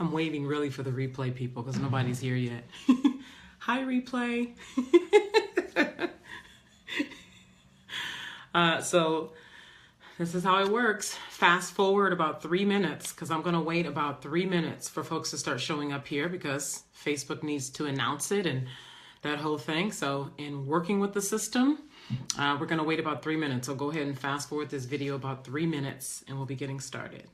I'm waiting really for the replay people because nobody's here yet. Hi, replay. So this is how it works. Fast forward about 3 minutes because I'm going to wait about 3 minutes for folks to start showing up here because Facebook needs to announce it and that whole thing. So in working with the system, we're going to wait about 3 minutes. So go ahead and fast forward this video about 3 minutes and we'll be getting started.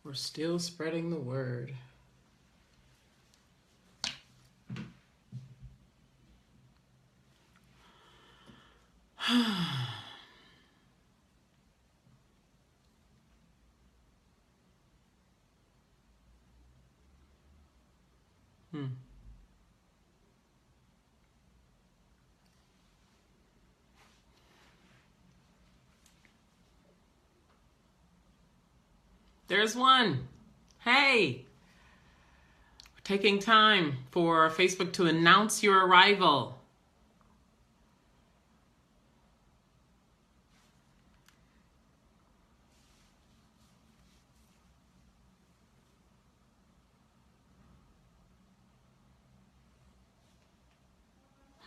We're still spreading the word. There's one. Hey, we're taking time for Facebook to announce your arrival.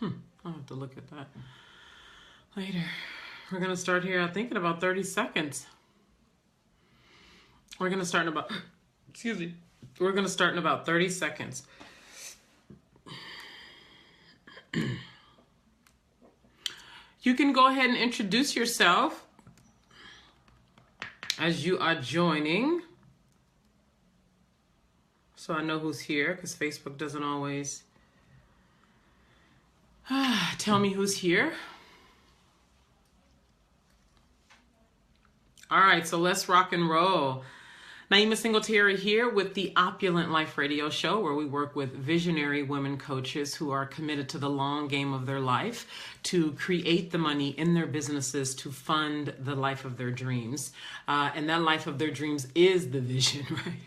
I'll have to look at that later. We're going to start here, I think, in about 30 seconds. We're going to start in about, excuse me, we're going to start in about 30 seconds. You can go ahead and introduce yourself as you are joining. So I know who's here because Facebook doesn't always tell me who's here. All right, so let's rock and roll. Naima Singletary here with the Opulent Life Radio Show, where we work with visionary women coaches who are committed to the long game of their life to create the money in their businesses to fund the life of their dreams. And that life of their dreams is the vision,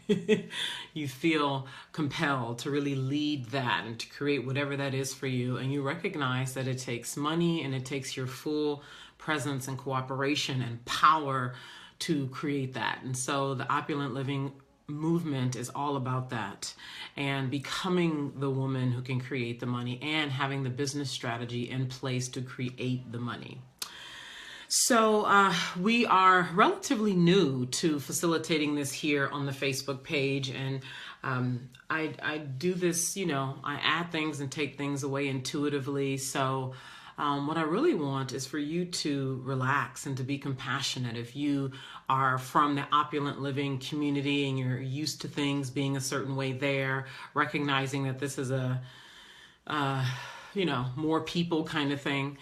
right? You feel compelled to really lead that and to create whatever that is for you. And you recognize that it takes money and it takes your full presence and cooperation and power to create that. And so the Opulent Living movement is all about that and becoming the woman who can create the money and having the business strategy in place to create the money. So we are relatively new to facilitating this here on the Facebook page, and I do this, I add things and take things away intuitively. So what I really want is for you to relax and to be compassionate. If you are from the Opulent Living community and you're used to things being a certain way there, recognizing that this is a, more people kind of thing.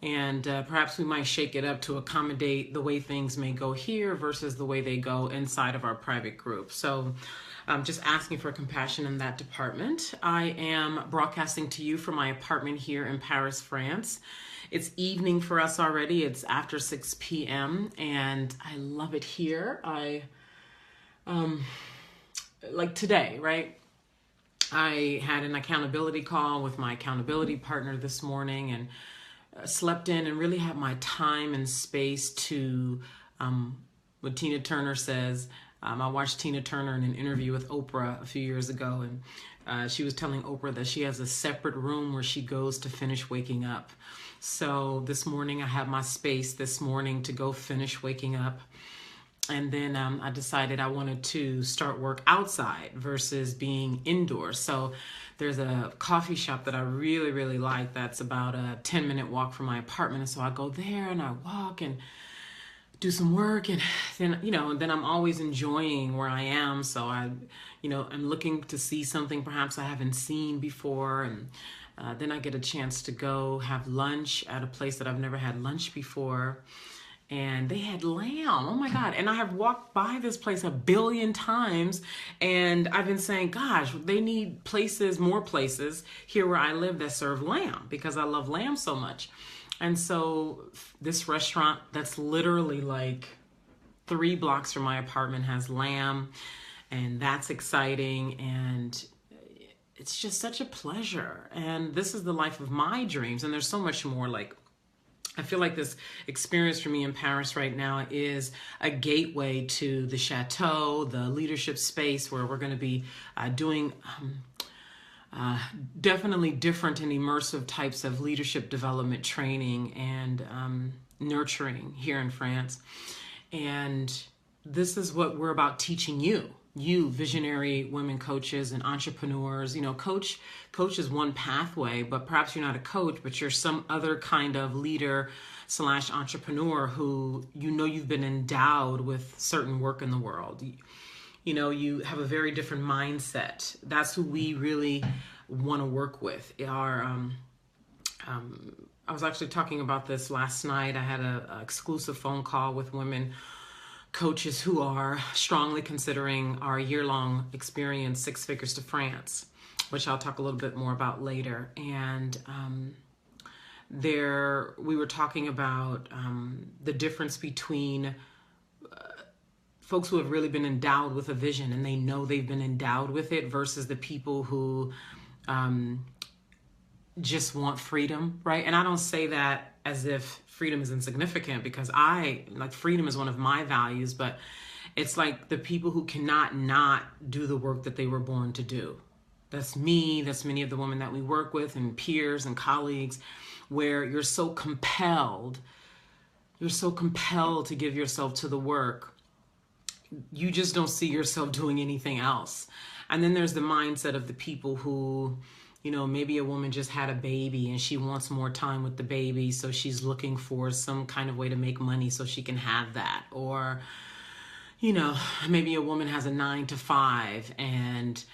And perhaps we might shake it up to accommodate the way things may go here versus the way they go inside of our private group. So I'm just asking for compassion in that department. I am broadcasting to you from my apartment here in Paris, France. It's evening for us already. It's after 6 p.m. and I love it here. Like today, right? I had an accountability call with my accountability partner this morning and slept in and really had my time and space to, what Tina Turner says. I watched Tina Turner in an interview with Oprah a few years ago, and she was telling Oprah that she has a separate room where she goes to finish waking up. So this morning I have my space this morning to go finish waking up. And then I decided I wanted to start work outside versus being indoors. So there's a coffee shop that I really, really like that's about a 10-minute walk from my apartment. And so I go there and I walk and do some work, and then then I'm always enjoying where I am. So I'm looking to see something perhaps I haven't seen before, and then I get a chance to go have lunch at a place that I've never had lunch before. And they had lamb. Oh my God. And I have walked by this place a billion times. And I've been saying, gosh, they need more places here where I live that serve lamb, because I love lamb so much. And so this restaurant that's literally like 3 blocks from my apartment has lamb. And that's exciting. And it's just such a pleasure. And this is the life of my dreams. And there's so much more. Like, I feel like this experience for me in Paris right now is a gateway to the chateau, the leadership space, where we're going to be doing definitely different and immersive types of leadership development training and nurturing here in France. And this is what we're about teaching you visionary women coaches and entrepreneurs. Coach is one pathway, but perhaps you're not a coach, but you're some other kind of leader / entrepreneur who you've been endowed with certain work in the world. You have a very different mindset. That's who we really want to work with. I was actually talking about this last night. I had an exclusive phone call with women coaches who are strongly considering our year-long experience, 6 Figures to France, which I'll talk a little bit more about later. And we were talking about the difference between folks who have really been endowed with a vision and they know they've been endowed with it versus the people who just want freedom, right? And I don't say that as if freedom is insignificant, because freedom is one of my values, but it's like the people who cannot not do the work that they were born to do. That's me, that's many of the women that we work with and peers and colleagues, where you're so compelled to give yourself to the work. You just don't see yourself doing anything else. And then there's the mindset of the people who, maybe a woman just had a baby and she wants more time with the baby, so she's looking for some kind of way to make money so she can have that. Or, maybe a woman has a 9-to-5 and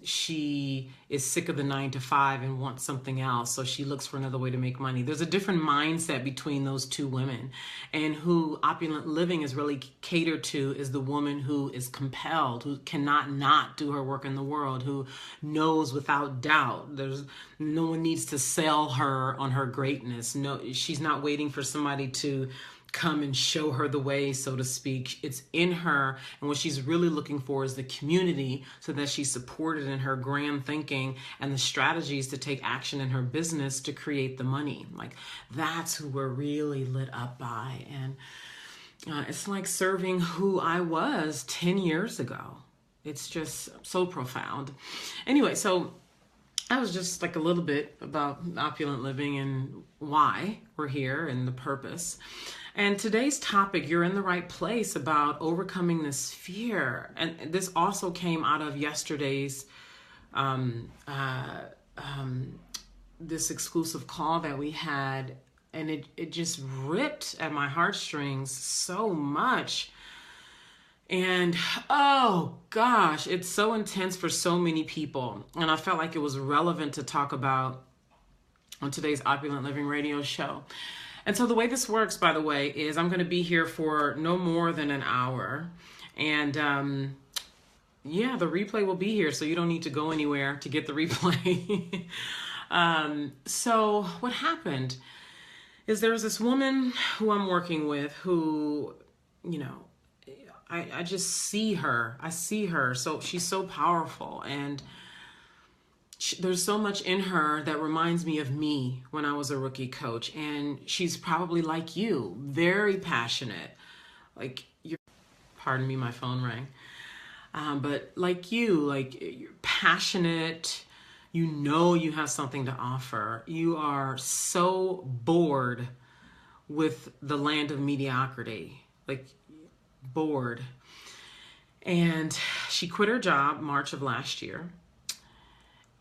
she is sick of the 9-to-5 and wants something else, so she looks for another way to make money. There's a different mindset between those two women, and who opulent living is really catered to is the woman who is compelled, who cannot not do her work in the world, who knows without doubt. There's no one needs to sell her on her greatness. No, she's not waiting for somebody to come and show her the way, so to speak. It's in her, and what she's really looking for is the community, so that she's supported in her grand thinking and the strategies to take action in her business to create the money. Like, that's who we're really lit up by. And it's like serving who I was 10 years ago. It's just so profound. Anyway, so that was just like a little bit about opulent living and why we're here and the purpose. And today's topic, you're in the right place, about overcoming this fear. And this also came out of yesterday's this exclusive call that we had, and it just ripped at my heartstrings so much. And oh gosh, it's so intense for so many people. And I felt like it was relevant to talk about on today's Opulent Living radio show. And so the way this works, by the way, is I'm going to be here for no more than an hour. And the replay will be here, so you don't need to go anywhere to get the replay. So what happened is there was this woman who I'm working with who, I just see her. I see her. So she's so powerful, and there's so much in her that reminds me of me when I was a rookie coach. And she's probably like you, very passionate. Pardon me, my phone rang. But like you're passionate. You have something to offer. You are so bored with the land of mediocrity. Like, bored. And she quit her job March of last year,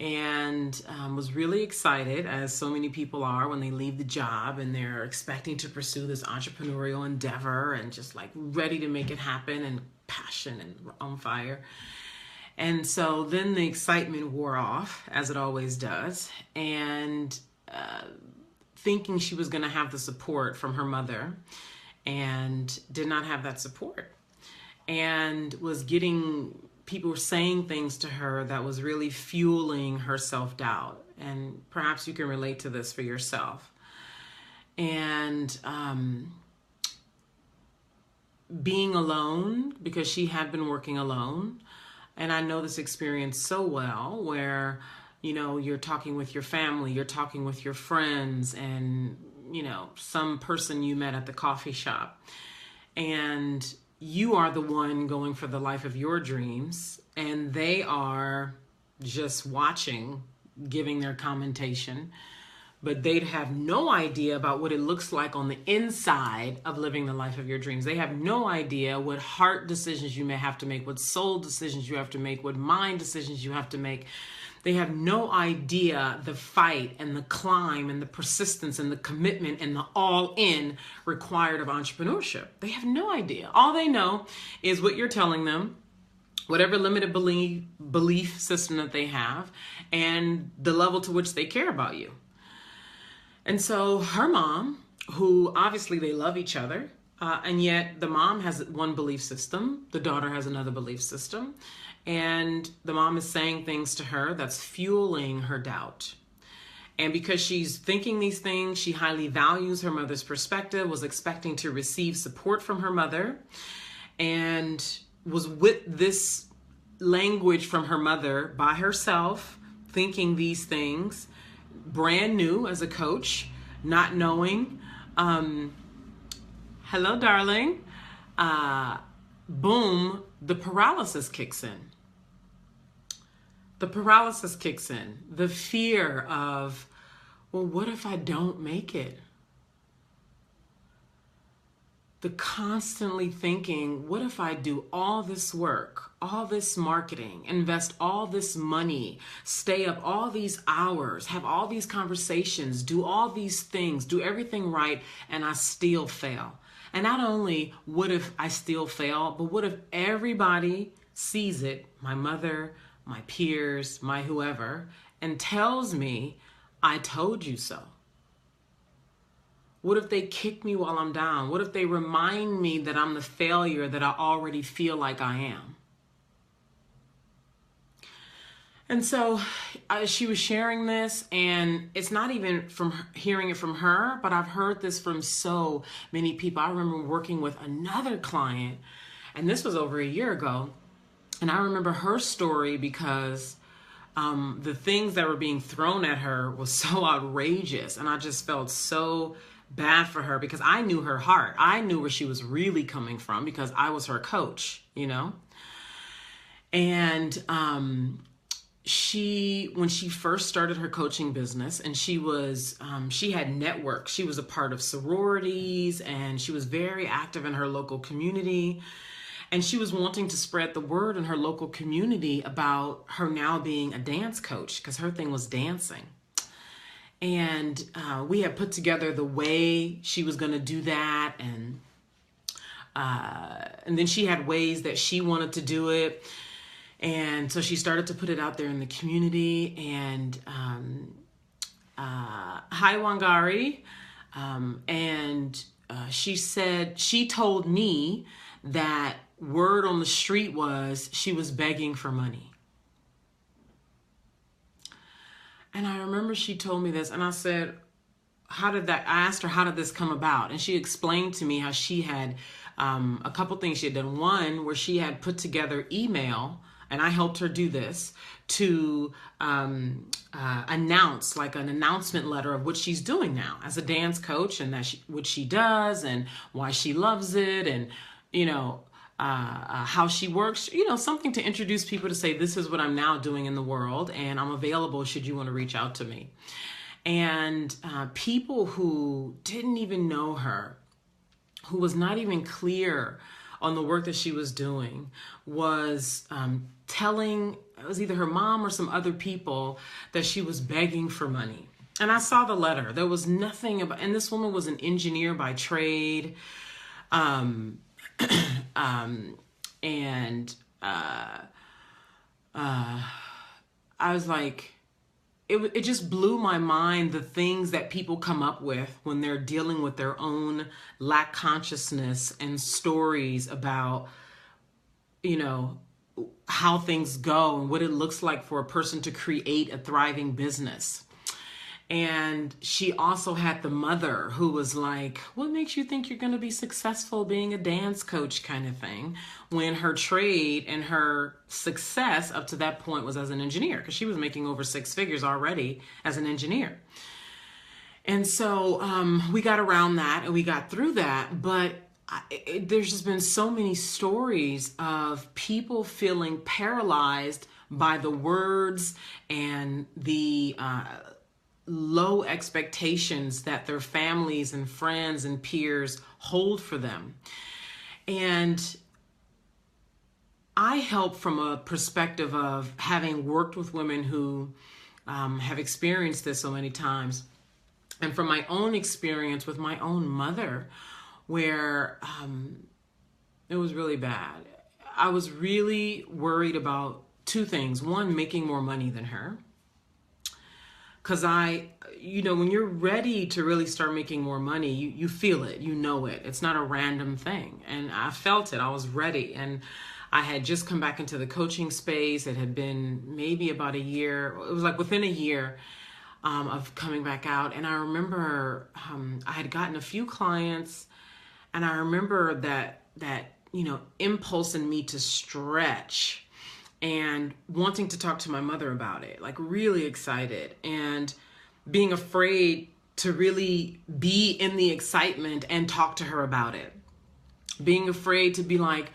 and was really excited, as so many people are when they leave the job and they're expecting to pursue this entrepreneurial endeavor and just like ready to make it happen and passion and on fire. And so then the excitement wore off, as it always does, and thinking she was going to have the support from her mother, and did not have that support, and was getting people were saying things to her that was really fueling her self-doubt. And perhaps you can relate to this for yourself. And being alone, because she had been working alone. And I know this experience so well, where, you know, you're talking with your family, you're talking with your friends, and, you know, some person you met at the coffee shop. And you are the one going for the life of your dreams, and they are just watching, giving their commentation, but they'd have no idea about what it looks like on the inside of living the life of your dreams. They have no idea what heart decisions you may have to make, what soul decisions you have to make, what mind decisions you have to make. They have no idea the fight and the climb and the persistence and the commitment and the all-in required of entrepreneurship. They have no idea. All they know is what you're telling them, whatever limited belief system that they have, and the level to which they care about you. And so her mom, who obviously they love each other, and yet the mom has one belief system, the daughter has another belief system. And the mom is saying things to her that's fueling her doubt. And because she's thinking these things, she highly values her mother's perspective, was expecting to receive support from her mother, and was with this language from her mother by herself, thinking these things, brand new as a coach, not knowing. Hello, darling. Boom, the paralysis kicks in. The paralysis kicks in. The fear of, well, what if I don't make it? The constantly thinking, what if I do all this work, all this marketing, invest all this money, stay up all these hours, have all these conversations, do all these things, do everything right, and I still fail? And not only what if I still fail, but what if everybody sees it, my mother, my peers, my whoever, and tells me, I told you so? What if they kick me while I'm down? What if they remind me that I'm the failure that I already feel like I am? And so she was sharing this, and it's not even from hearing it from her, but I've heard this from so many people. I remember working with another client, and this was over a year ago, and I remember her story because the things that were being thrown at her was so outrageous, and I just felt so bad for her because I knew her heart. I knew where she was really coming from because I was her coach, you know? And when she first started her coaching business, and she had networks. She was a part of sororities, and she was very active in her local community. And she was wanting to spread the word in her local community about her now being a dance coach, because her thing was dancing. And we had put together the way she was going to do that. And then she had ways that she wanted to do it. And so she started to put it out there in the community. And hi, Wangari. And she told me that word on the street was she was begging for money. And I remember she told me this, and I said, I asked her, how did this come about? And she explained to me how she had a couple things she had done. One, where she had put together email, and I helped her do this, to announce, like an announcement letter of what she's doing now as a dance coach, and what she does and why she loves it, and, you know, how she works, you know, something to introduce people to say, this is what I'm now doing in the world, and I'm available should you want to reach out to me. And people who didn't even know her, who was not even clear on the work that she was doing was telling, it was either her mom or some other people, that she was begging for money. And I saw the letter. There was nothing about, and this woman was an engineer by trade. And I was like, it just blew my mind, the things that people come up with when they're dealing with their own lack consciousness and stories about, you know, how things go and what it looks like for a person to create a thriving business. And she also had the mother who was like, what makes you think you're going to be successful being a dance coach kind of thing, when her trade and her success up to that point was as an engineer, because she was making over 6 figures already as an engineer. And so we got around that and we got through that. But there's just been so many stories of people feeling paralyzed by the words and the low expectations that their families and friends and peers hold for them. And I help from a perspective of having worked with women who have experienced this so many times, and from my own experience with my own mother, where it was really bad. I was really worried about 2 things. One, making more money than her. Because when you're ready to really start making more money, you feel it, you know it. It's not a random thing. And I felt it. I was ready. And I had just come back into the coaching space. It had been maybe about a year. It was like within a year of coming back out. And I remember I had gotten a few clients. And I remember that impulse in me to stretch and wanting to talk to my mother about it, like really excited, and being afraid to really be in the excitement and talk to her about it. Being afraid to be like,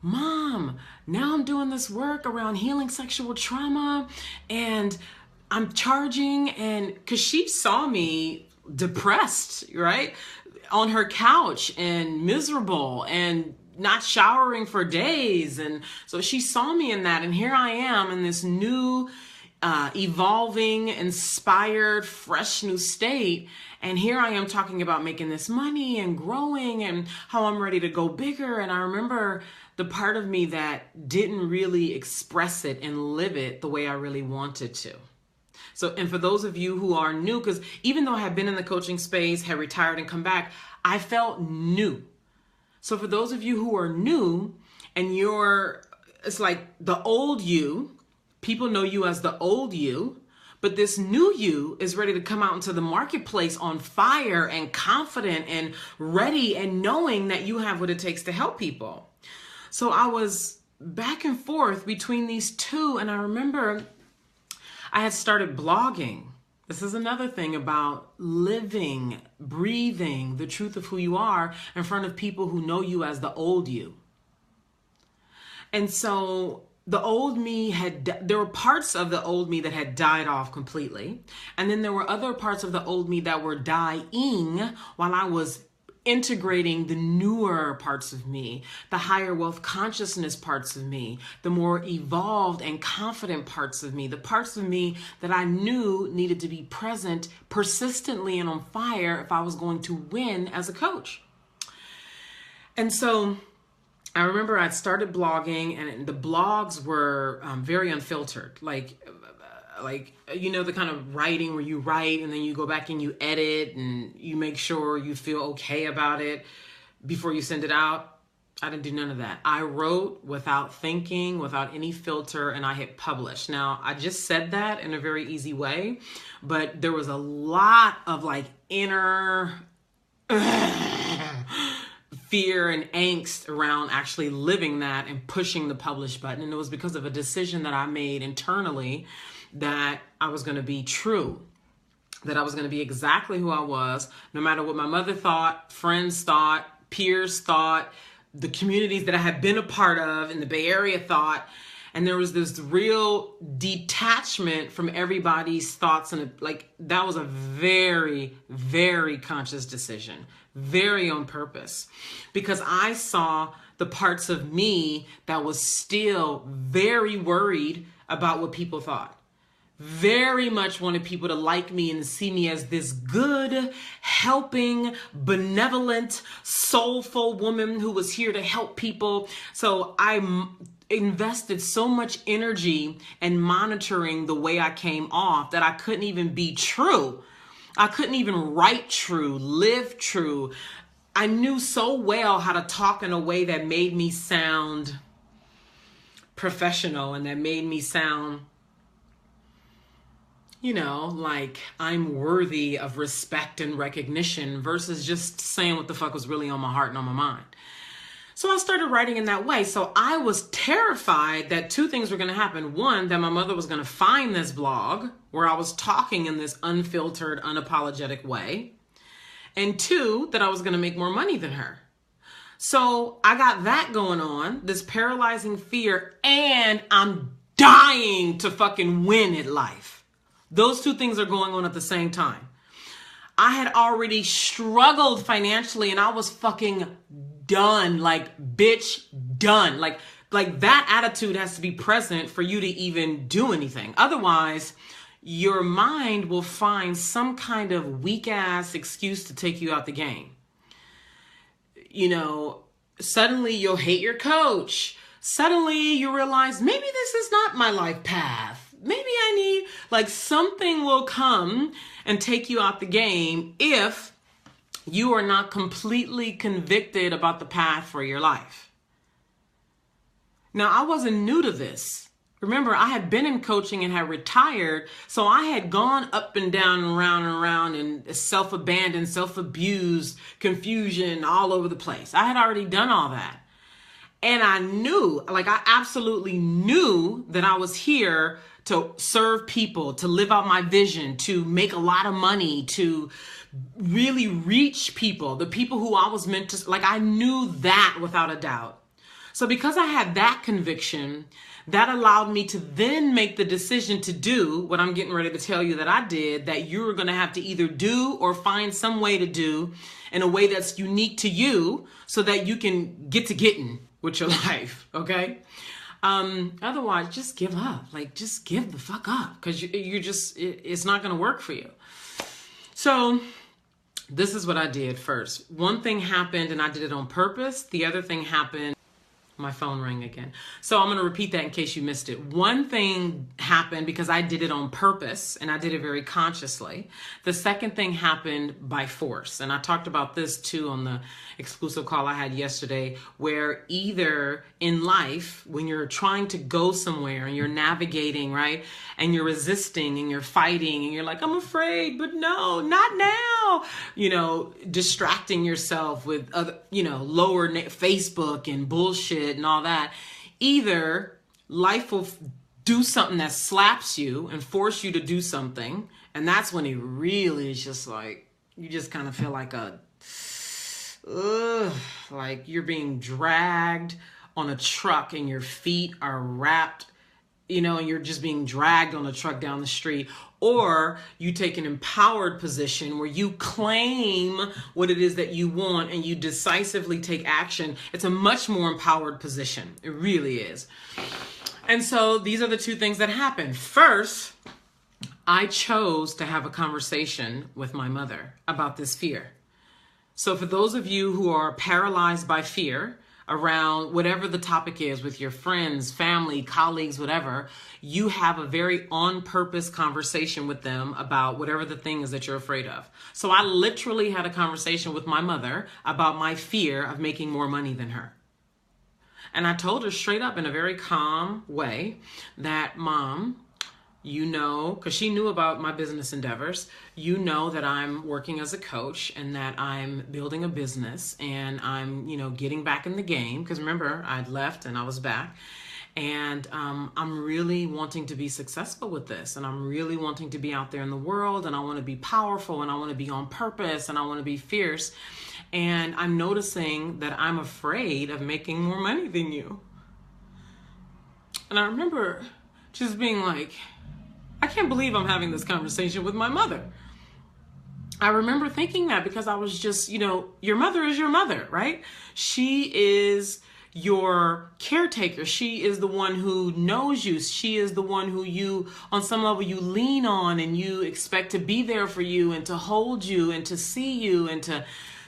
Mom, now I'm doing this work around healing sexual trauma and I'm charging, and because she saw me depressed, right? On her couch and miserable and not showering for days. And so she saw me in that. And here I am in this new, evolving, inspired, fresh new state. And here I am talking about making this money and growing and how I'm ready to go bigger. And I remember the part of me that didn't really express it and live it the way I really wanted to. So, and for those of you who are new, because even though I had been in the coaching space, had retired and come back, I felt new. So for those of you who are new and it's like the old you, people know you as the old you, but this new you is ready to come out into the marketplace on fire and confident and ready and knowing that you have what it takes to help people. So I was back and forth between these two, and I remember I had started blogging. This is another thing about living, breathing the truth of who you are in front of people who know you as the old you. And so the old me there were parts of the old me that had died off completely. And then there were other parts of the old me that were dying while I was integrating the newer parts of me, the higher wealth consciousness parts of me, the more evolved and confident parts of me, the parts of me that I knew needed to be present persistently and on fire if I was going to win as a coach. And so I remember I'd started blogging, and the blogs were very unfiltered, like the kind of writing where you write and then you go back and you edit and you make sure you feel okay about it before you send it out. I didn't do none of that. I wrote without thinking, without any filter, and I hit publish. Now, I just said that in a very easy way, but there was a lot of like inner fear and angst around actually living that and pushing the publish button. And it was because of a decision that I made internally that I was going to be true, that I was going to be exactly who I was, no matter what my mother thought, friends thought, peers thought, the communities that I had been a part of in the Bay Area thought. And there was this real detachment from everybody's thoughts. And like, that was a very, very conscious decision, very on purpose, because I saw the parts of me that was still very worried about what people thought. Very much wanted people to like me and see me as this good, helping, benevolent, soulful woman who was here to help people. So I invested so much energy in monitoring the way I came off that I couldn't even be true. I couldn't even write true, live true. I knew so well how to talk in a way that made me sound professional and that made me sound, you know, like I'm worthy of respect and recognition versus just saying what the fuck was really on my heart and on my mind. So I started writing in that way. So I was terrified that two things were going to happen. One, that my mother was going to find this blog where I was talking in this unfiltered, unapologetic way. And two, that I was going to make more money than her. So I got that going on, this paralyzing fear, and I'm dying to fucking win at life. Those two things are going on at the same time. I had already struggled financially and I was fucking done, like bitch done. Like that attitude has to be present for you to even do anything. Otherwise, your mind will find some kind of weak ass excuse to take you out the game. You know, suddenly you'll hate your coach. Suddenly you realize maybe this is not my life path. Maybe I need, like, something will come and take you out the game if you are not completely convicted about the path for your life. Now, I wasn't new to this. Remember, I had been in coaching and had retired, so I had gone up and down and around and self-abandoned, self-abused, confusion all over the place. I had already done all that. And I knew, like I absolutely knew that I was here to serve people, to live out my vision, to make a lot of money, to really reach people, the people who I was meant to, like I knew that without a doubt. So because I had that conviction, that allowed me to then make the decision to do what I'm getting ready to tell you that I did, that you're going to have to either do or find some way to do in a way that's unique to you so that you can get to getting with your life, okay? Otherwise, just give up. Like, just give the fuck up because you're just, it's not going to work for you. So this is what I did first. One thing happened and I did it on purpose. The other thing happened. My phone rang again. So I'm going to repeat that in case you missed it. One thing happened because I did it on purpose and I did it very consciously. The second thing happened by force. And I talked about this too on the exclusive call I had yesterday, where either in life, when you're trying to go somewhere and you're navigating, right? And you're resisting and you're fighting and you're like, I'm afraid, but no, not now. You know, distracting yourself with other, you know, lower Facebook and bullshit and all that. Either life will do something that slaps you and force you to do something. And that's when it really is just like, you just kind of feel like like you're being dragged on a truck and your feet are wrapped, you know, and you're just being dragged on a truck down the street. Or you take an empowered position where you claim what it is that you want and you decisively take action. It's a much more empowered position. It really is. And so these are the two things that happened. First, I chose to have a conversation with my mother about this fear. So for those of you who are paralyzed by fear around whatever the topic is with your friends, family, colleagues, whatever, you have a very on-purpose conversation with them about whatever the thing is that you're afraid of. So I literally had a conversation with my mother about my fear of making more money than her. And I told her straight up in a very calm way that, Mom, you know, because she knew about my business endeavors, you know that I'm working as a coach and that I'm building a business and I'm, you know, getting back in the game. Because remember, I'd left and I was back. And I'm really wanting to be successful with this. And I'm really wanting to be out there in the world. And I want to be powerful and I want to be on purpose and I want to be fierce. And I'm noticing that I'm afraid of making more money than you. And I remember just being like, I can't believe I'm having this conversation with my mother. I remember thinking that because I was just, your mother is your mother, right? She is your caretaker. She is the one who knows you. She is the one who you, on some level, you lean on and you expect to be there for you and to hold you and to see you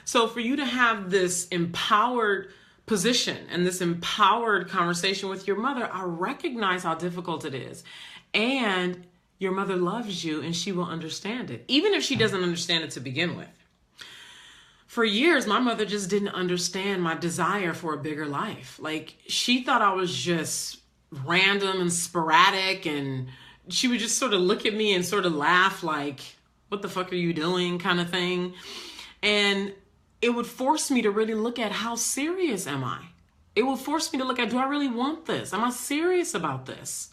so for you to have this empowered position and this empowered conversation with your mother, I recognize how difficult it is. And your mother loves you and she will understand it, even if she doesn't understand it to begin with. For years, my mother just didn't understand my desire for a bigger life. Like, she thought I was just random and sporadic, and she would just sort of look at me and sort of laugh like, what the fuck are you doing, kind of thing. And it would force me to really look at, how serious am I? It would force me to look at, do I really want this? Am I serious about this?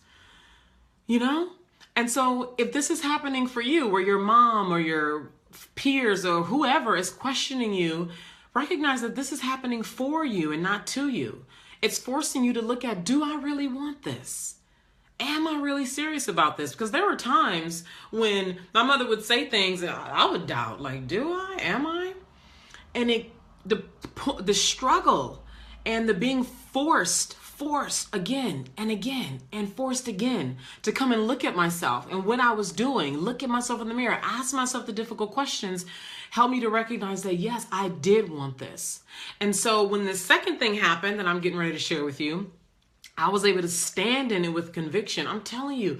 And so if this is happening for you, where your mom or your peers or whoever is questioning you, recognize that this is happening for you and not to you. It's forcing you to look at, do I really want this? Am I really serious about this? Because there were times when my mother would say things and I would doubt, like, do I? Am I? And the struggle and the being forced again and again and forced again to come and look at myself and what I was doing, look at myself in the mirror, ask myself the difficult questions, helped me to recognize that, yes, I did want this. And so when the second thing happened that I'm getting ready to share with you, I was able to stand in it with conviction. I'm telling you,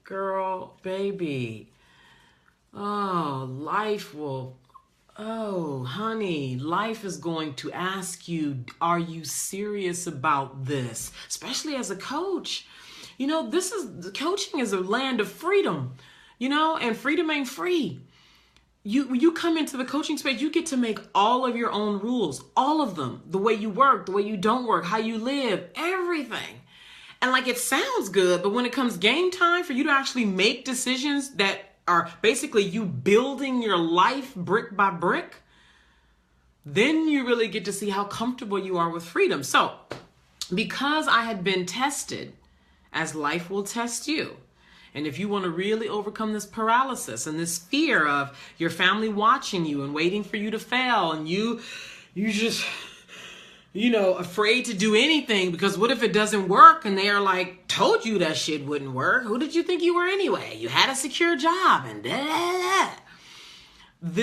girl, baby, honey, life is going to ask you, are you serious about this? Especially as a coach. Coaching is a land of freedom, and freedom ain't free. You come into the coaching space, you get to make all of your own rules, all of them, the way you work, the way you don't work, how you live, everything. And like, it sounds good, but when it comes game time for you to actually make decisions that are basically you building your life brick by brick, then you really get to see how comfortable you are with freedom. So because I had been tested, as life will test you, and if you want to really overcome this paralysis and this fear of your family watching you and waiting for you to fail, and you just, afraid to do anything because what if it doesn't work? And they are like, told you that shit wouldn't work. Who did you think you were anyway? You had a secure job and da, da, da.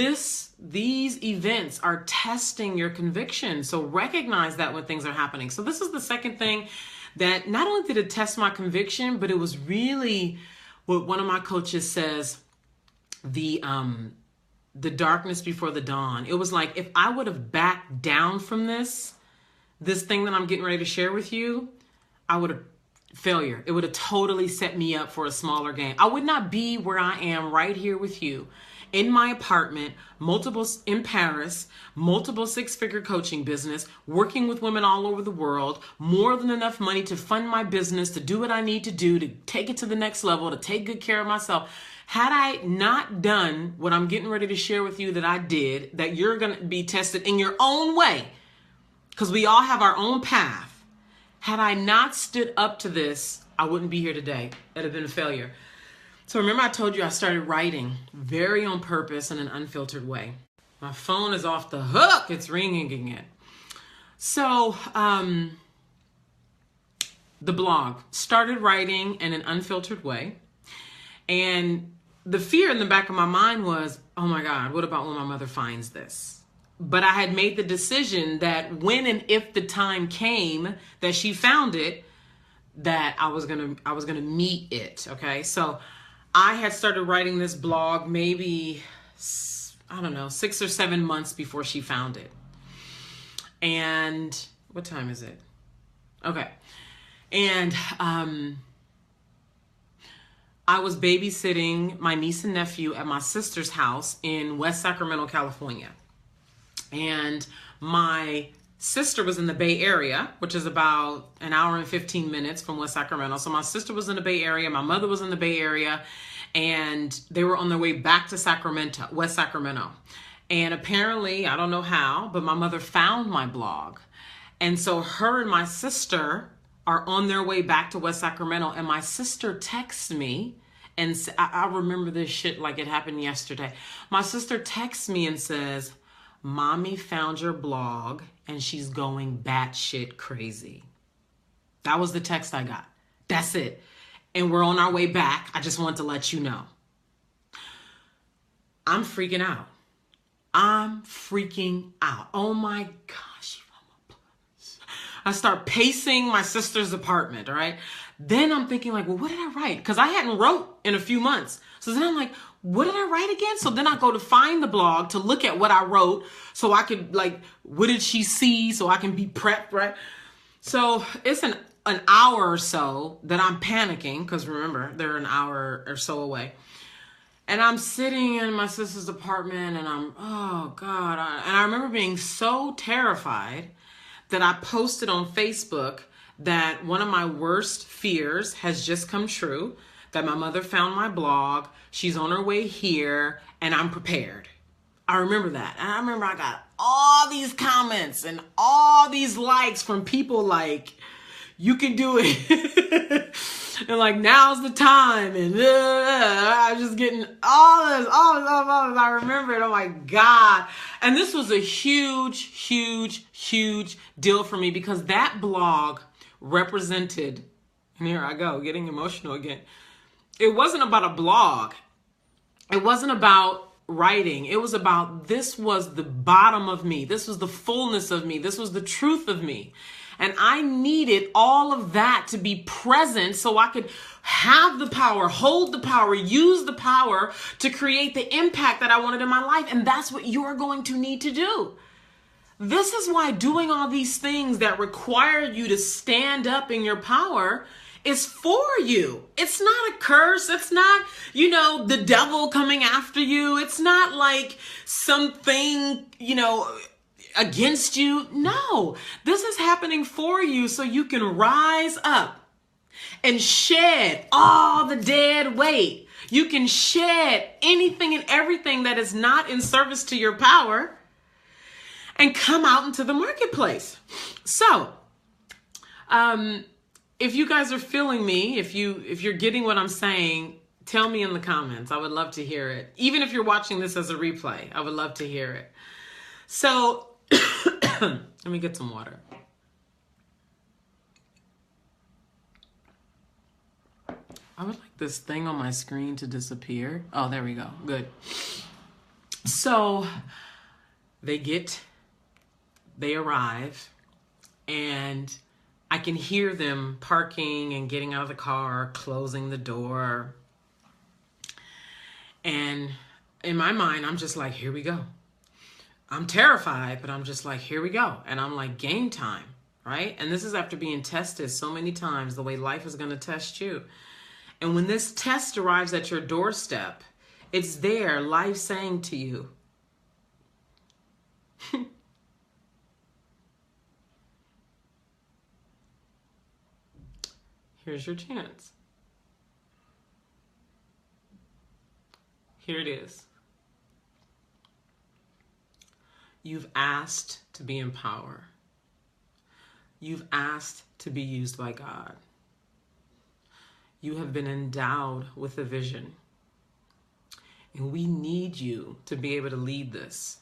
These events are testing your conviction. So recognize that when things are happening. So this is the second thing that not only did it test my conviction, but it was really what one of my coaches says, the darkness before the dawn. It was like, if I would have backed down from this thing that I'm getting ready to share with you, I would have failure. It would have totally set me up for a smaller game. I would not be where I am right here with you in my apartment, in Paris, multiple six-figure coaching business, working with women all over the world, more than enough money to fund my business, to do what I need to do, to take it to the next level, to take good care of myself. Had I not done what I'm getting ready to share with you that I did, that you're going to be tested in your own way, because we all have our own path. Had I not stood up to this, I wouldn't be here today. That'd have been a failure. So remember I told you I started writing very on purpose in an unfiltered way. My phone is off the hook. It's ringing again. So the blog, started writing in an unfiltered way. And the fear in the back of my mind was, oh my God, what about when my mother finds this? But I had made the decision that when and if the time came that she found it, that I was gonna meet it. Okay, so I had started writing this blog maybe, I don't know, 6 or 7 months before she found it. And what time is it? Okay, and I was babysitting my niece and nephew at my sister's house in West Sacramento, California. And my sister was in the Bay Area, which is about an hour and 15 minutes from West Sacramento. So my sister was in the Bay Area, my mother was in the Bay Area, and they were on their way back to Sacramento, West Sacramento. And apparently, I don't know how, but my mother found my blog. And so her and my sister are on their way back to West Sacramento, and my sister texts me, and I remember this shit like it happened yesterday. My sister texts me and says, "Mommy found your blog and she's going batshit crazy." That was the text I got. That's it. And we're on our way back. I just want to let you know. I'm freaking out. I'm freaking out. Oh my gosh. I start pacing my sister's apartment, all right? Then I'm thinking like, well, what did I write? Because I hadn't wrote in a few months. So then I'm like, what did I write again? So then I go to find the blog to look at what I wrote so I could like, what did she see? So I can be prepped, right? So it's an hour or so that I'm panicking because remember, they're an hour or so away. And I'm sitting in my sister's apartment and I'm, oh God. And I remember being so terrified that I posted on Facebook that one of my worst fears has just come true, that my mother found my blog, she's on her way here, and I'm prepared. I remember that. And I remember I got all these comments and all these likes from people like, you can do it. And like, now's the time. And I was just getting all this. I remember it. Oh my God. And this was a huge, huge, huge deal for me because that blog represented, and here I go, getting emotional again. It wasn't about a blog. It wasn't about writing. It was about, this was the bottom of me. This was the fullness of me. This was the truth of me. And I needed all of that to be present so I could have the power, hold the power, use the power to create the impact that I wanted in my life. And that's what you're going to need to do. This is why doing all these things that require you to stand up in your power is for you. It's not a curse. It's not, the devil coming after you. It's not like something, against you. No, this is happening for you so you can rise up and shed all the dead weight. You can shed anything and everything that is not in service to your power and come out into the marketplace. So, if you guys are feeling me, if you're getting what I'm saying, tell me in the comments. I would love to hear it. Even if you're watching this as a replay, I would love to hear it. So, let me get some water. I would like this thing on my screen to disappear. Oh, there we go. Good. So they arrive, and I can hear them parking and getting out of the car, closing the door. And in my mind, I'm just like, here we go. I'm terrified, but I'm just like, here we go. And I'm like, game time, right? And this is after being tested so many times, the way life is going to test you. And when this test arrives at your doorstep, it's there, life saying to you, here's your chance. Here it is. You've asked to be in power. You've asked to be used by God. You have been endowed with a vision. And we need you to be able to lead this.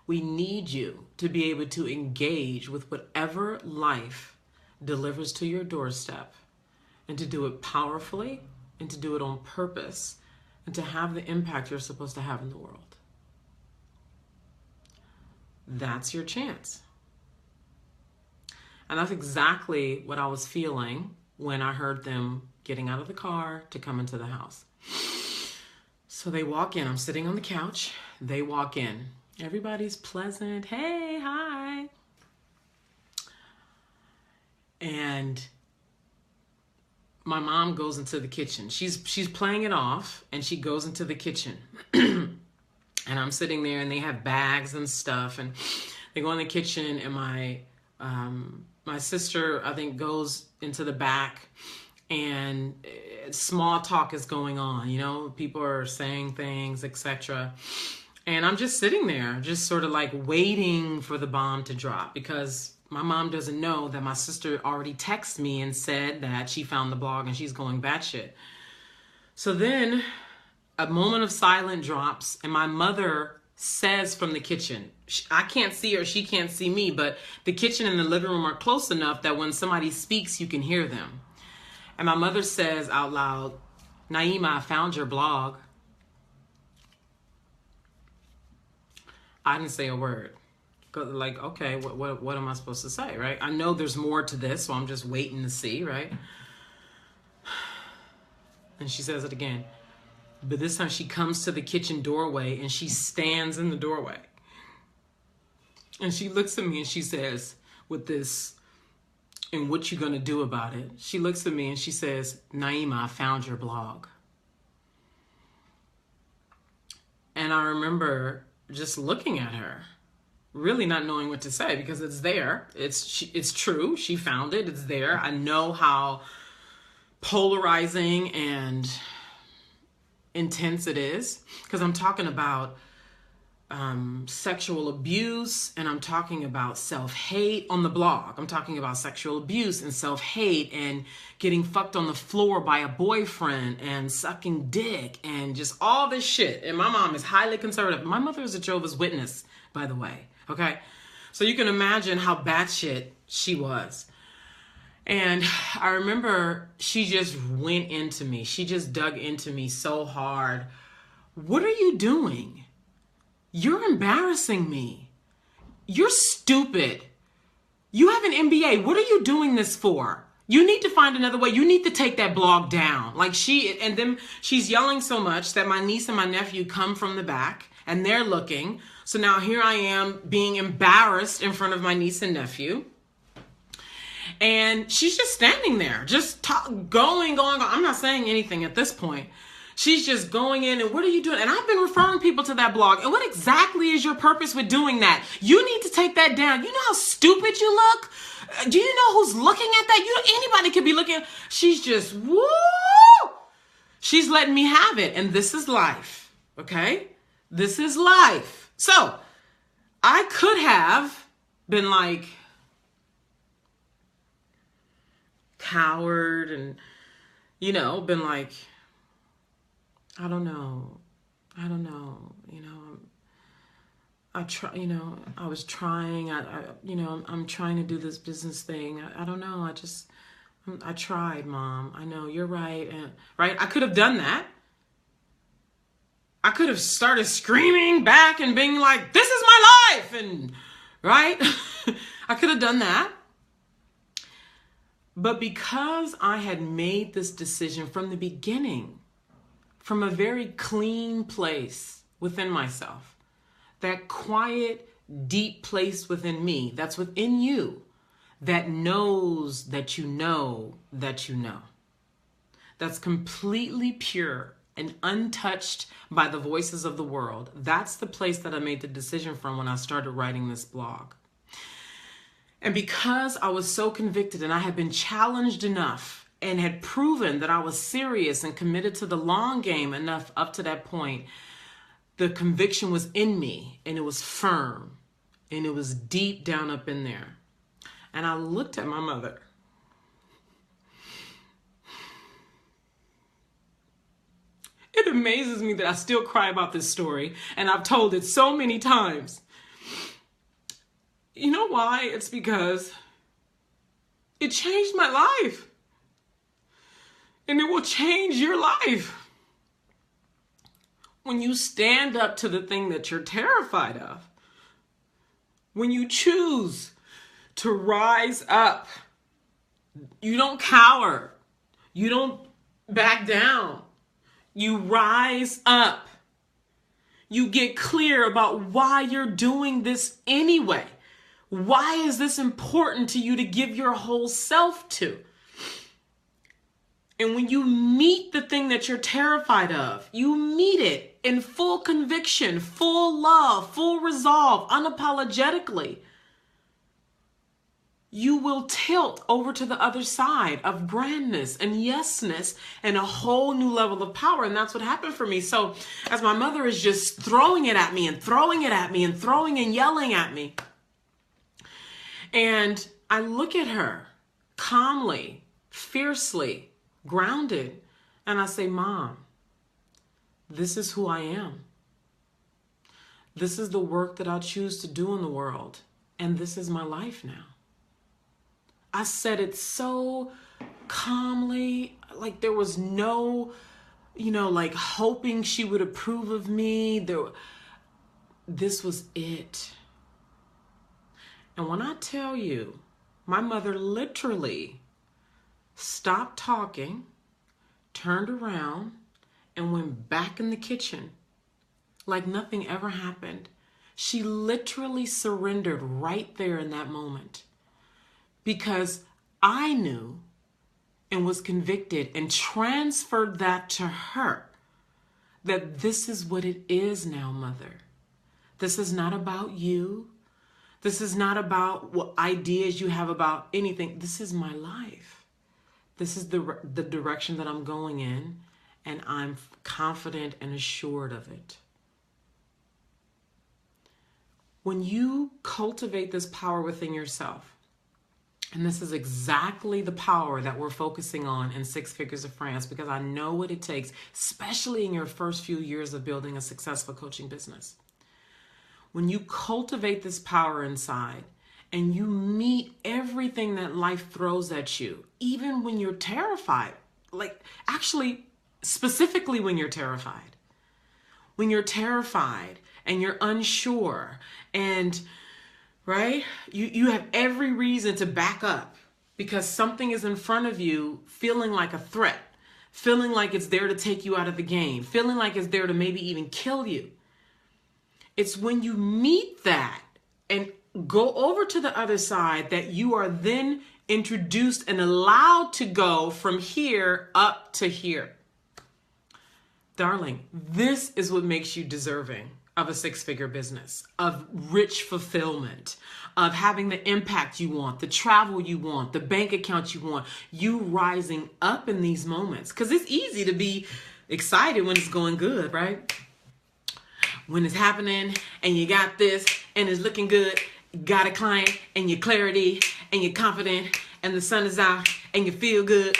We need you to be able to engage with whatever life delivers to your doorstep, and to do it powerfully, and to do it on purpose, and to have the impact you're supposed to have in the world. That's your chance. And that's exactly what I was feeling when I heard them getting out of the car to come into the house. So they walk in. I'm sitting on the couch. They walk in. Everybody's pleasant. Hey, hi. And my mom goes into the kitchen. She's playing it off, and she goes into the kitchen. And I'm sitting there, and they have bags and stuff, and they go in the kitchen, and my sister, I think, goes into the back, and small talk is going on. People are saying things, etc. And I'm just sitting there, just sort of like waiting for the bomb to drop, because my mom doesn't know that my sister already texted me and said that she found the blog and she's going batshit. So then a moment of silence drops, and my mother says from the kitchen, I can't see her, she can't see me, but the kitchen and the living room are close enough that when somebody speaks, you can hear them. And my mother says out loud, "Naima, I found your blog." I didn't say a word. Like, okay, what am I supposed to say, right? I know there's more to this, so I'm just waiting to see, right? And she says it again. But this time she comes to the kitchen doorway and she stands in the doorway. And she looks at me and she says, with this, "And what you gonna do about it?" She looks at me and she says, "Naima, I found your blog." And I remember just looking at her, really not knowing what to say, because it's there. It's true. She found it. It's there. I know how polarizing and intense it is, because I'm talking about sexual abuse, and I'm talking about self-hate on the blog. I'm talking about sexual abuse and self-hate and getting fucked on the floor by a boyfriend and sucking dick and just all this shit. And my mom is highly conservative. My mother is a Jehovah's Witness, by the way. Okay? So you can imagine how batshit she was. And I remember she just went into me. She just dug into me so hard. "What are you doing? You're embarrassing me. You're stupid. You have an MBA. What are you doing this for? You need to find another way. You need to take that blog down." Like and then she's yelling so much that my niece and my nephew come from the back and they're looking. So now here I am being embarrassed in front of my niece and nephew. And she's just standing there, just going. I'm not saying anything at this point. She's just going in, and "What are you doing?" And I've been referring people to that blog. "And what exactly is your purpose with doing that? You need to take that down. You know how stupid you look? Do you know who's looking at that? Anybody could be looking." She's just, woo! She's letting me have it. And this is life, okay? This is life. So I could have been like, coward and, been like, I don't know, I was trying, I'm trying to do this business thing. I don't know. I tried, Mom. I know you're right. And right. I could have done that. I could have started screaming back and being like, "This is my life." And right. I could have done that. But because I had made this decision from the beginning, from a very clean place within myself, that quiet, deep place within me, that's within you, that knows that you know that you know, that's completely pure and untouched by the voices of the world, that's the place that I made the decision from when I started writing this blog. And because I was so convicted and I had been challenged enough and had proven that I was serious and committed to the long game enough up to that point, the conviction was in me, and it was firm, and it was deep down up in there. And I looked at my mother. It amazes me that I still cry about this story, and I've told it so many times. You know why? It's because it changed my life. And it will change your life. When you stand up to the thing that you're terrified of, when you choose to rise up, you don't cower, you don't back down, you rise up. You get clear about why you're doing this anyway. Why is this important to you to give your whole self to? And when you meet the thing that you're terrified of, you meet it in full conviction, full love, full resolve, unapologetically, you will tilt over to the other side of grandness and yesness and a whole new level of power. And that's what happened for me. So as my mother is just throwing it at me and throwing it at me and throwing and yelling at me, And I look at her calmly, fiercely, grounded, and I say, Mom, this is who I am. This is the work that I choose to do in the world. And this is my life now. I said it so calmly, like there was no, like hoping she would approve of me. This was it. And when I tell you, my mother literally stopped talking, turned around, and went back in the kitchen like nothing ever happened. She literally surrendered right there in that moment because I knew and was convicted and transferred that to her, that this is what it is now, Mother. This is not about you. This is not about what ideas you have about anything. This is my life. This is the direction that I'm going in, and I'm confident and assured of it. When you cultivate this power within yourself, and this is exactly the power that we're focusing on in Six Figures of France, because I know what it takes, especially in your first few years of building a successful coaching business. When you cultivate this power inside and you meet everything that life throws at you, even when you're terrified, like actually specifically when you're terrified and you're unsure and right, you have every reason to back up because something is in front of you feeling like a threat, feeling like it's there to take you out of the game, feeling like it's there to maybe even kill you. It's when you meet that and go over to the other side that you are then introduced and allowed to go from here up to here. Darling, this is what makes you deserving of a six-figure business, of rich fulfillment, of having the impact you want, the travel you want, the bank account you want, you rising up in these moments. Because it's easy to be excited when it's going good, right? When it's happening and you got this and it's looking good, you got a client and you're clarity and you're confident and the sun is out and you feel good,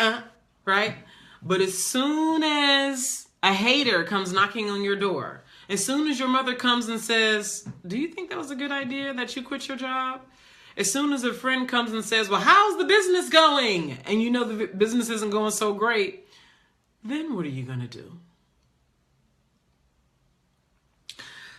right? But as soon as a hater comes knocking on your door, as soon as your mother comes and says, do you think that was a good idea that you quit your job? As soon as a friend comes and says, well, how's the business going? And you know the business isn't going so great. Then what are you going to do?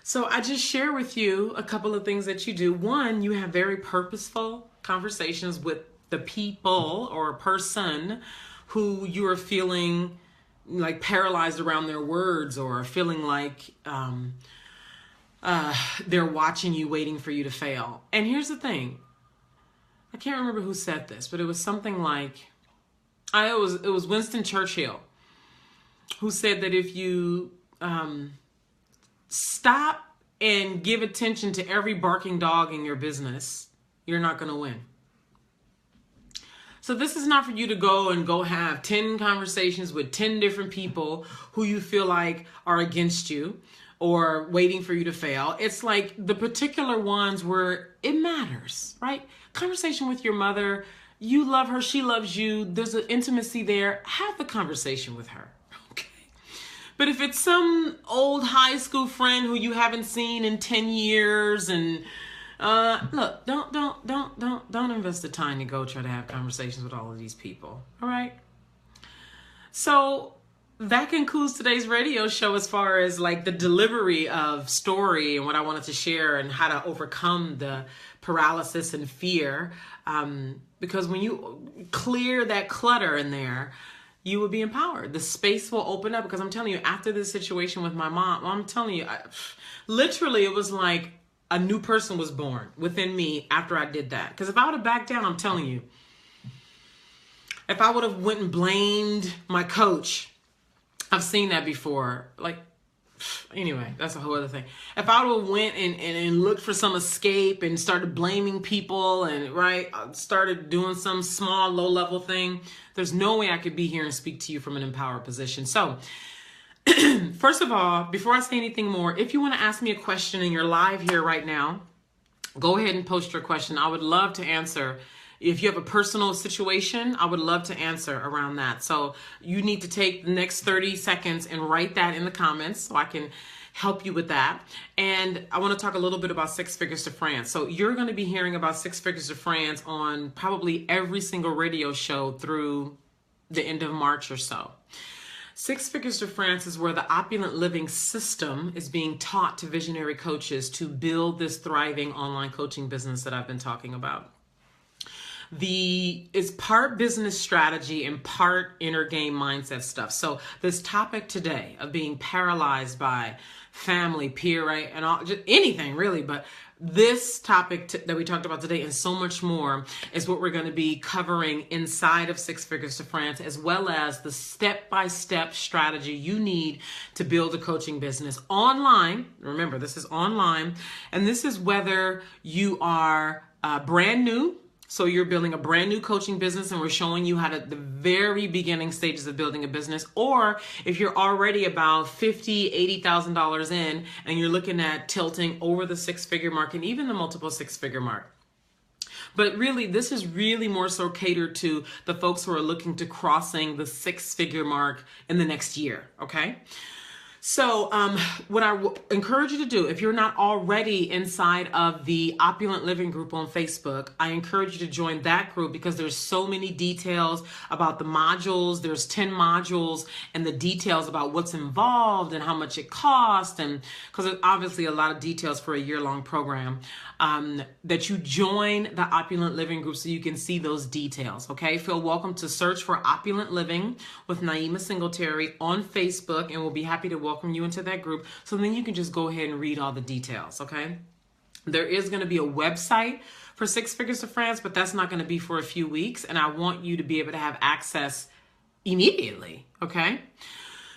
So I just share with you a couple of things that you do. One, you have very purposeful conversations with the people or person who you are feeling like paralyzed around their words or feeling like they're watching you, waiting for you to fail. And here's the thing. I can't remember who said this, but it was something like, it was Winston Churchill who said that if you stop and give attention to every barking dog in your business, you're not going to win. So this is not for you to go have 10 conversations with 10 different people who you feel like are against you or waiting for you to fail. It's like the particular ones where it matters, right? Conversation with your mother, you love her, she loves you, there's an intimacy there. Have the conversation with her, okay? But if it's some old high school friend who you haven't seen in 10 years and look, don't invest the time to go try to have conversations with all of these people. All right. So that concludes today's radio show as far as like the delivery of story and what I wanted to share and how to overcome the paralysis and fear. Because when you clear that clutter in there, you will be empowered. The space will open up because I'm telling you, after this situation with my mom, I'm telling you, literally it was like a new person was born within me after I did that. Because if I would have backed down, I'm telling you, if I would have went and blamed my coach, I've seen that before. Like, anyway, that's a whole other thing. If I would have went and looked for some escape and started blaming people and, right, started doing some small, low-level thing, there's no way I could be here and speak to you from an empowered position. So, first of all, before I say anything more, if you want to ask me a question and you're live here right now, go ahead and post your question. I would love to answer. If you have a personal situation, I would love to answer around that. So you need to take the next 30 seconds and write that in the comments so I can help you with that. And I want to talk a little bit about Six Figures to France. So you're going to be hearing about Six Figures to France on probably every single radio show through the end of March or so. Six Figures to France is where the opulent living system is being taught to visionary coaches to build this thriving online coaching business that I've been talking about. It's part business strategy and part inner game mindset stuff. So this topic today of being paralyzed by family, peer, right, and all, just anything really, but this topic that we talked about today and so much more is what we're going to be covering inside of Six Figures to France, as well as the step-by-step strategy you need to build a coaching business online. Remember, this is online, and this is whether you are brand new. So you're building a brand new coaching business and we're showing you how to the very beginning stages of building a business, or if you're already about $50,000, $80,000 in and you're looking at tilting over the six-figure mark and even the multiple six-figure mark. But really, this is really more so catered to the folks who are looking to crossing the six-figure mark in the next year, okay? So what I encourage you to do, if you're not already inside of the Opulent Living group on Facebook, I encourage you to join that group because there's so many details about the modules. There's 10 modules and the details about what's involved and how much it costs. And because there's obviously a lot of details for a year-long program, that you join the Opulent Living group so you can see those details, okay? Feel welcome to search for Opulent Living with Naima Singletary on Facebook, and we'll be happy to welcome you into that group. So then you can just go ahead and read all the details, okay? There is going to be a website for Six Figures to France, but that's not going to be for a few weeks, and I want you to be able to have access immediately, okay?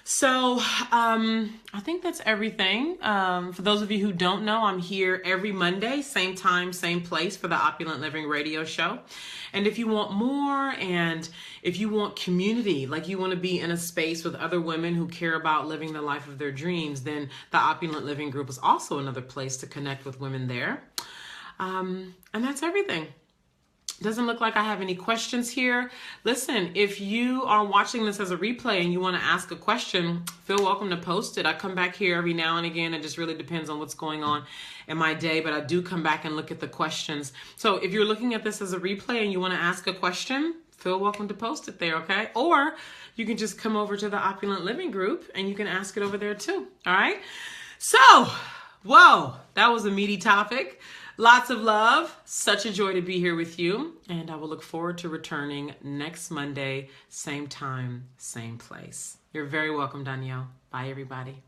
So I think that's everything. For those of you who don't know, I'm here every Monday, same time, same place for the Opulent Living radio show. And if you want more and if you want community, like you want to be in a space with other women who care about living the life of their dreams, then the Opulent Living group is also another place to connect with women there. And that's everything. Doesn't look like I have any questions here. Listen, if you are watching this as a replay and you want to ask a question, feel welcome to post it. I come back here every now and again. It just really depends on what's going on in my day, but I do come back and look at the questions. So if you're looking at this as a replay and you want to ask a question, feel welcome to post it there, okay? Or you can just come over to the Opulent Living group and you can ask it over there too, all right? So, whoa, that was a meaty topic. Lots of love. Such a joy to be here with you. And I will look forward to returning next Monday, same time, same place. You're very welcome, Danielle. Bye, everybody.